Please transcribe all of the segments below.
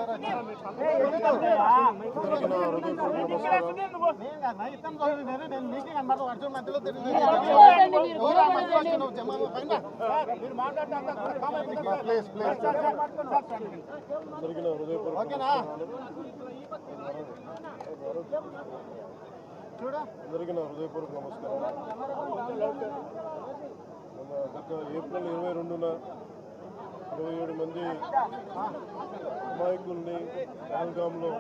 అందరికీ నా హృదయపూర్వక నమస్కారం. గత ఏప్రిల్ 22న 27 మంది అమాయకుల్ని పహల్గామ్లో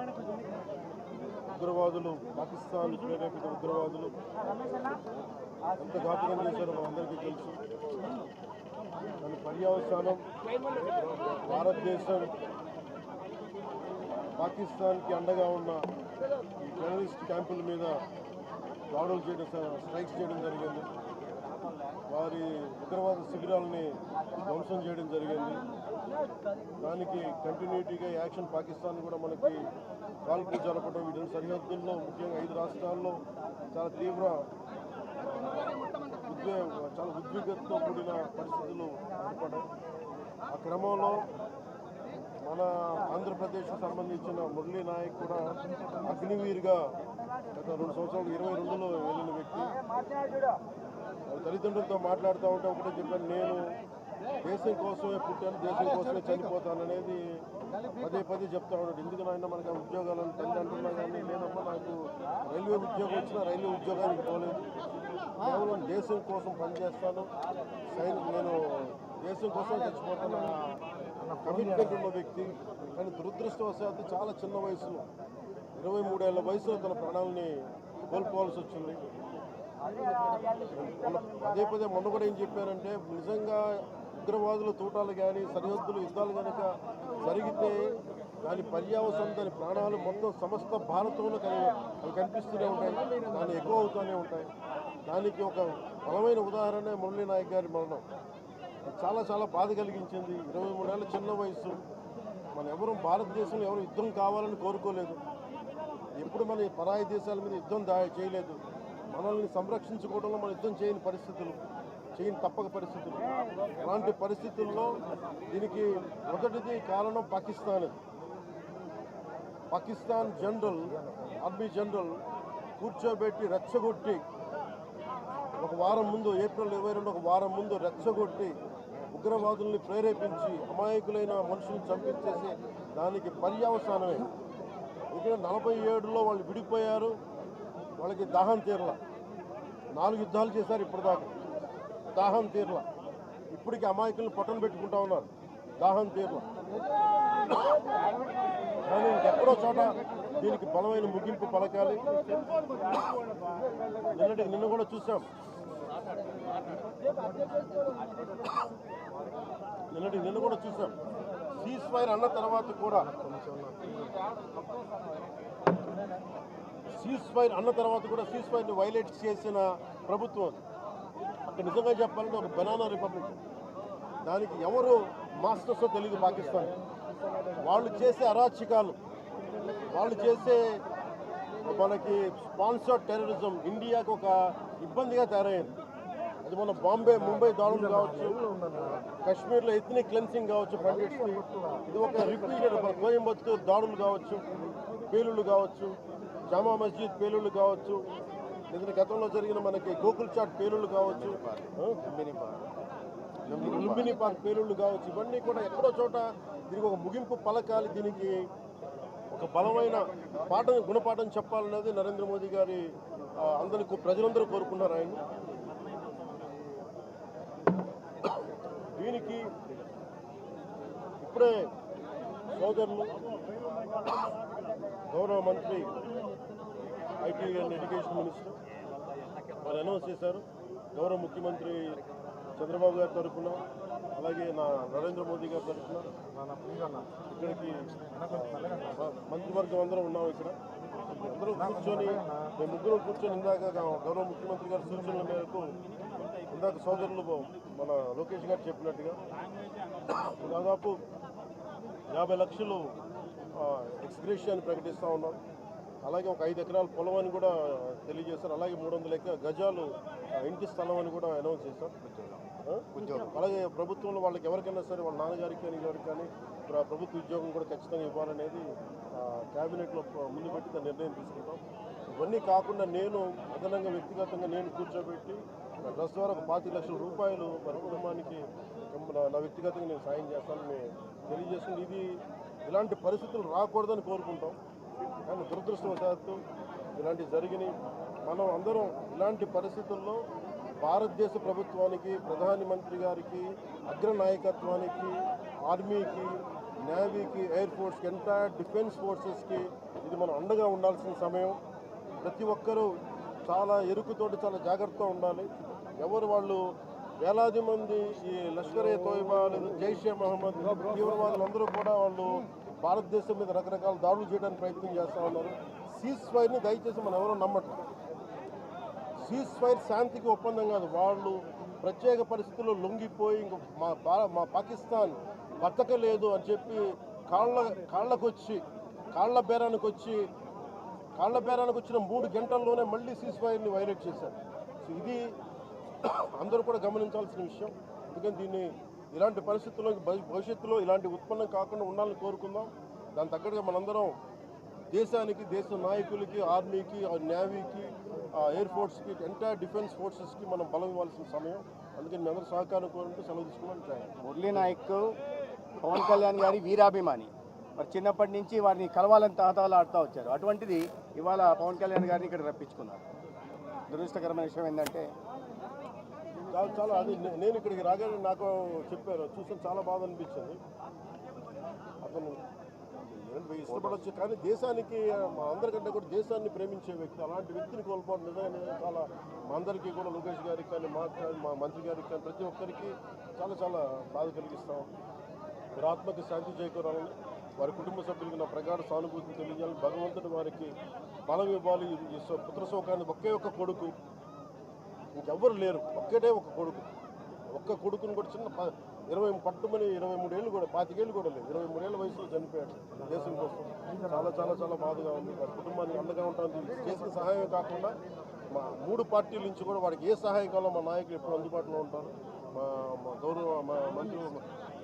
ఉగ్రవాదులు, పాకిస్తాన్ ప్రేరేపిత ఉగ్రవాదులు ఎంత ఘాతుకం చేశారో మనందరికీ తెలుసు. దాని పర్యవసానం భారతదేశం పాకిస్తాన్కి అండగా ఉన్న ఈ టెర్రరిస్ట్ క్యాంపుల మీద దాడులు చేయడం, స్ట్రైక్స్ చేయడం జరిగింది. వారి ఉగ్రవాద శిబిరాలని ధ్వంసం చేయడం జరిగింది. దానికి కంటిన్యూటీగా యాక్షన్ పాకిస్తాన్ కూడా మనకి కాల్పులు జరపడం, వీటి సరిహద్దుల్లో ముఖ్యంగా 5 రాష్ట్రాల్లో చాలా తీవ్ర చాలా ఉద్విగ్నతతో కూడిన పరిస్థితులు ఏర్పడ్డాయి. ఆ క్రమంలో మన ఆంధ్రప్రదేశ్కు సంబంధించిన మురళీ నాయక్ కూడా అగ్నివీర్గా గత 2 సంవత్సరాలు 22లో వెళ్ళిన వ్యక్తి. తల్లిదండ్రులతో మాట్లాడుతూ ఉంటే ఒకటే చెప్పాను, నేను దేశం కోసమే పుట్టాను, దేశం కోసమే చనిపోతాననేది పదే చెప్తా ఉన్నాడు. ఎందుకు నాయన మనకు ఆ ఉద్యోగాలను తల్లి అంటున్నా కానీ లేనమ్మా, నాకు రైల్వే ఉద్యోగం వచ్చినా రైల్వే ఉద్యోగానికి పోలేదు, కేవలం దేశం కోసం పనిచేస్తాను, నేను దేశం కోసం చచ్చిపోతాను కమిట్మెంట్ ఉన్న వ్యక్తి. కానీ దురదృష్టవశాత్తు చాలా చిన్న వయసులో 23 ఏళ్ల వయసులో తన ప్రాణాలని కోల్పోవాల్సి వచ్చింది. పదే మొన్న కూడా ఏం చెప్పారంటే, నిజంగా ఉగ్రవాదుల తూటాలు కానీ సరిహద్దులు యుద్ధాలు కనుక జరిగితే దాని పర్యావసనం, దాని ప్రాణాలు మొత్తం సమస్త భారతంలో అవి కనిపిస్తూనే ఉంటాయి, దాన్ని ఎక్కువ అవుతూనే ఉంటాయి. దానికి ఒక బలమైన ఉదాహరణ మురళీ నాయక్ గారి మరణం. చాలా బాధ కలిగించింది. 23 ఏళ్ళ చిన్న వయసు. మన ఎవరు భారతదేశంలో ఎవరు యుద్ధం కావాలని కోరుకోలేదు, ఎప్పుడు మన పరాయి దేశాల మీద యుద్ధం చేయలేదు. మనల్ని సంరక్షించుకోవడంలో మనం యుద్ధం చేయని తప్పక పరిస్థితులు. అలాంటి పరిస్థితుల్లో దీనికి మొదటిది కారణం పాకిస్తాన్ జనరల్, ఆర్మీ జనరల్ కూర్చోబెట్టి రెచ్చగొట్టి ఒక వారం ముందు, ఏప్రిల్ 22 ఒక వారం ముందు రెచ్చగొట్టి ఉగ్రవాదుల్ని ప్రేరేపించి అమాయకులైన మనుషులను చంపించేసి దానికి పర్యవసానమే. ఎందుకంటే 47లో వాళ్ళు విడిపోయారు, వాళ్ళకి దాహం తీరల. 4 యుద్ధాలు చేశారు ఇప్పటిదాకా, దాహం తీరల. ఇప్పటికీ అమాయకులను పట్టణ పెట్టుకుంటా ఉన్నారు, దాహం తీరల. కానీ ఇంకెక్కడో చోట దీనికి బలమైన ముగింపు పలకాలి. నిన్న కూడా చూసాం, సీజ్ ఫైర్ అన్న తర్వాత కూడా సీజ్ ఫైర్ని వైలేట్ చేసిన ప్రభుత్వం అక్కడ. నిజంగా చెప్పాలంటే ఒక బనానా రిపబ్లిక్. దానికి ఎవరు మాస్టర్సో తెలియదు పాకిస్తాన్. వాళ్ళు చేసే అరాచకాలు, వాళ్ళు చేసే మనకి స్పాన్సర్డ్ టెర్రరిజం ఇండియాకు ఒక ఇబ్బందిగా తయారైంది. అది మన ముంబై దాడులు కావచ్చు, కాశ్మీర్లో ఎథ్నిక్ క్లెన్సింగ్ కావచ్చు, పండిట్స్కి ఇది ఒక రిపీటెడ్. మన కోయంబత్తూరు దాడులు కావచ్చు, పేలుళ్ళు కావచ్చు, జామా మస్జిద్ పేలుళ్ళు కావచ్చు, లేదంటే గతంలో జరిగిన మనకి గోకుల్ చాట్ పేలుళ్ళు కావచ్చు, లుంబిని పార్క్ పేలుళ్ళు కావచ్చు, ఇవన్నీ కూడా ఎక్కడో చోట దీనికి ఒక ముగింపు పలకాలి. దీనికి ఒక బలమైన గుణపాఠం చెప్పాలనేది నరేంద్ర మోదీ గారి ప్రజలందరూ కోరుకున్నారు ఆయన. దీనికి ఇప్పుడే సోదరులు గౌరవ మంత్రి ఐటీ అండ్ ఎడ్యుకేషన్ మినిస్టర్ వారు అనౌన్స్ చేశారు. గౌరవ ముఖ్యమంత్రి చంద్రబాబు గారి తరఫున, అలాగే నరేంద్ర మోదీ గారి తరఫున ఇక్కడికి మంత్రివర్గం అందరం ఉన్నాం. ఇక్కడ అందరం కూర్చొని, మేము ముగ్గురం కూర్చొని ఇందాక గౌరవ ముఖ్యమంత్రి గారి సూచనల మేరకు ఇందాక సోదరులు మన లోకేష్ గారు చెప్పినట్టుగా దాదాపు 50 లక్షలు ఎక్స్గ్రేషియాని ప్రకటిస్తూ ఉన్నాం. అలాగే ఒక 5 ఎకరాల పొలం అని కూడా తెలియజేశారు. అలాగే 300 గజాలు ఇంటి స్థలం అని కూడా అనౌన్స్ చేశారు. అలాగే ప్రభుత్వంలో వాళ్ళకి ఎవరికైనా సరే, వాళ్ళ నాన్నగారికి కానీ ఎవరికి కానీ ప్రభుత్వ ఉద్యోగం కూడా ఖచ్చితంగా ఇవ్వాలనేది క్యాబినెట్లో ముందు పెట్టి దాని నిర్ణయం తీసుకుంటాం. ఇవన్నీ కాకుండా నేను అదనంగా వ్యక్తిగతంగా నేను కూర్చోబెట్టి నా ట్రస్ట్ ద్వారా ఒక 25 లక్షల రూపాయలు మరి కుటుంబానికి నా వ్యక్తిగతంగా నేను సాయం చేస్తానని తెలియజేస్తుంది. ఇది ఇలాంటి పరిస్థితులు రాకూడదని కోరుకుంటాం. కానీ దురదృష్టవశాత్తు ఇలాంటివి జరిగినాయి. మనం అందరం ఇలాంటి పరిస్థితుల్లో భారతదేశ ప్రభుత్వానికి, ప్రధాని మంత్రి గారికి, అగ్ర నాయకత్వానికి, ఆర్మీకి, నేవీకి, ఎయిర్ ఫోర్స్కి, ఎంటైర్ డిఫెన్స్ ఫోర్సెస్కి ఇది మనం అండగా ఉండాల్సిన సమయం. ప్రతి ఒక్కరూ చాలా ఎరుకుతోటి చాలా జాగ్రత్తగా ఉండాలి. ఎవరు వాళ్ళు వేలాది మంది ఈ లష్కర్-ఏ తోయిబా లేదా జైషే మహమ్మద్ తీవ్రవాదులందరూ కూడా వాళ్ళు భారతదేశం మీద రకరకాల దాడులు చేయడానికి ప్రయత్నం చేస్తూ ఉన్నారు. సీజ్ ఫైర్ని దయచేసి మనం ఎవరో నమ్మట్లేదు. సీజ్ ఫైర్ శాంతికి ఒప్పందం కాదు. వాళ్ళు ప్రత్యేక పరిస్థితుల్లో లొంగిపోయి ఇంక మా పాకిస్తాన్ బతకలేదు అని చెప్పి కాళ్ళ బేరానికి వచ్చిన 3 గంటల్లోనే మళ్ళీ సీజ్ ఫైర్ని వైలేట్ చేశారు. సో ఇది అందరూ కూడా గమనించాల్సిన విషయం. అందుకని ఇలాంటి పరిస్థితుల్లో భవిష్యత్తులో ఇలాంటి ఉత్పన్నం కాకుండా ఉండాలని కోరుకుందాం. దాని తగ్గట్టుగా మనందరం దేశానికి, దేశ నాయకులకి, ఆర్మీకి, నేవీకి, ఎయిర్ ఫోర్స్కి, ఎంటైర్ డిఫెన్స్ ఫోర్సెస్కి మనం బలం ఇవ్వాల్సిన సమయం. అందుకని మీ అందరూ సహకారం కోరుకుంటూ సెలవు తీసుకున్నాను. మురళీ నాయక్ పవన్ కళ్యాణ్ గారి వీరాభిమాని. మరి చిన్నప్పటి నుంచి వారిని కలవాలని తాహతాలు ఆడుతూ వచ్చారు. అటువంటిది ఇవాళ పవన్ కళ్యాణ్ గారిని ఇక్కడ రప్పించుకున్నారు. దురదృష్టకరమైన విషయం ఏంటంటే చాలా అది నేను ఇక్కడికి రాగానే నాకు చెప్పారు, చూసాను, చాలా బాధ అనిపించింది. అతను ఇష్టపడవచ్చు కానీ దేశానికి, మా అందరికంటే కూడా దేశాన్ని ప్రేమించే వ్యక్తి. అలాంటి వ్యక్తిని కోల్పోవడం నిజంగా చాలా మా అందరికీ కూడా, లోకేష్ గారికి కానీ, మా మంత్రి గారికి కానీ, ప్రతి ఒక్కరికి చాలా చాలా బాధ కలిగిస్తాం. వారి ఆత్మకి శాంతి చేకూరాలని, వారి కుటుంబ సభ్యులకి నా ప్రగాఢ సానుభూతిని తెలియజేయాలని, భగవంతుడు వారికి బలం ఇవ్వాలి. ఈ పుత్ర శోకాన్ని ఒకే ఒక్క కొడుకు, ఇంకెవ్వరు లేరు, ఒక్కటే ఒక కొడుకు. ఒక్క కొడుకుని కూడా చిన్న 23 ఏళ్ళు కూడా, 25 ఏళ్ళు కూడా లేదు, 23 ఏళ్ళ వయసులో చనిపోయాడు దేశం కోసం. చాలా చాలా చాలా బాధగా ఉంది. వారి కుటుంబానికి అండగా ఉంటాను. చేసిన సహాయం కాకుండా మా 3 పార్టీల నుంచి కూడా వాడికి ఏ సహాయం కావాలో మా నాయకులు ఎప్పుడు అందుబాటులో ఉంటారు. మా గౌరవ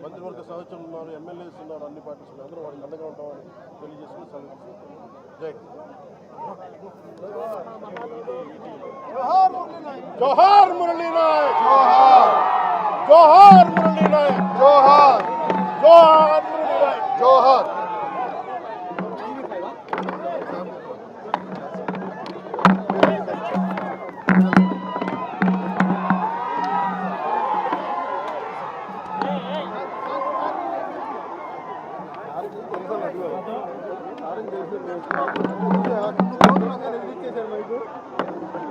మంత్రివర్గ సహచరులు ఉన్నారు, ఎమ్మెల్యేస్ ఉన్నారు, అన్ని పార్టీస్ ఉన్నారు, అందరూ వాడికి అండగా ఉంటామని తెలియజేసుకుని సెలవు. జై జోహార్ మురళీ నాయక్, జోహార్ మురళీ నాయక్, జోహార్ జోహార్ మురళీ నాయక్, జోహార్. తెలుసు